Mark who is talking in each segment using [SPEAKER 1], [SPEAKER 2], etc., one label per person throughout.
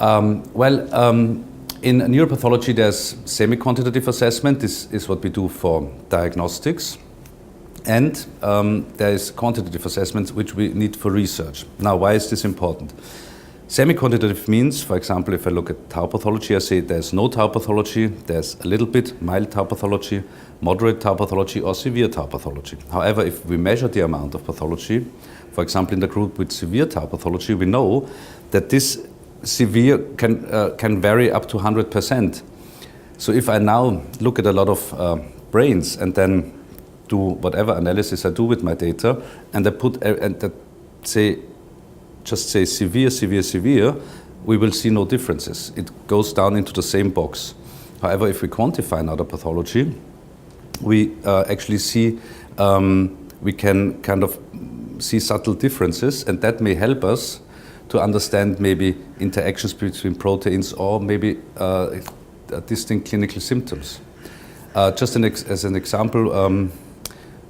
[SPEAKER 1] In neuropathology, there's semi-quantitative assessment. This is what we do for diagnostics. And there is quantitative assessments which we need for research. Now, why is this important? Semi-quantitative means, for example, if I look at tau pathology, I say there's no tau pathology, there's a little bit mild tau pathology, moderate tau pathology, or severe tau pathology. However, if we measure the amount of pathology, for example, in the group with severe tau pathology, we know that this severe can vary up to 100%. So if I now look at a lot of brains and then do whatever analysis I do with my data, and I put just say severe, severe, severe, we will see no differences. It goes down into the same box. However, if we quantify another pathology, we actually see, we can kind of see subtle differences, and that may help us to understand maybe interactions between proteins or maybe distinct clinical symptoms. Just as an example,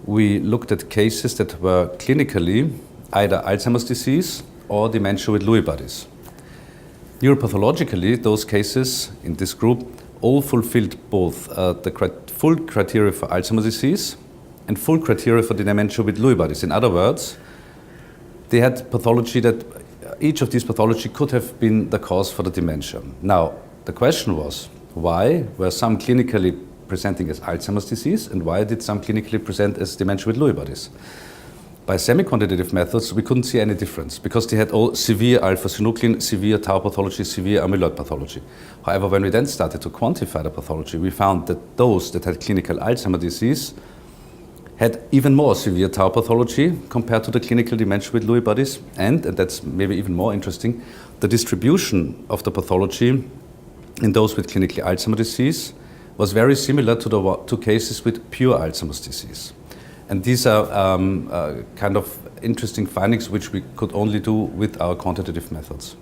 [SPEAKER 1] we looked at cases that were clinically either Alzheimer's disease or dementia with Lewy bodies. Neuropathologically, those cases in this group all fulfilled both the full criteria for Alzheimer's disease and full criteria for the dementia with Lewy bodies. In other words, they had pathology that each of these pathology could have been the cause for the dementia. Now, the question was, why were some clinically presenting as Alzheimer's disease and why did some clinically present as dementia with Lewy bodies? By semi-quantitative methods, we couldn't see any difference because they had all severe alpha-synuclein, severe tau pathology, severe amyloid pathology. However, when we then started to quantify the pathology, we found that those that had clinical Alzheimer's disease had even more severe tau pathology compared to the clinical dementia with Lewy bodies, and that's maybe even more interesting, the distribution of the pathology in those with clinical Alzheimer's disease was very similar to the two cases with pure Alzheimer's disease. And these are kind of interesting findings which we could only do with our quantitative methods.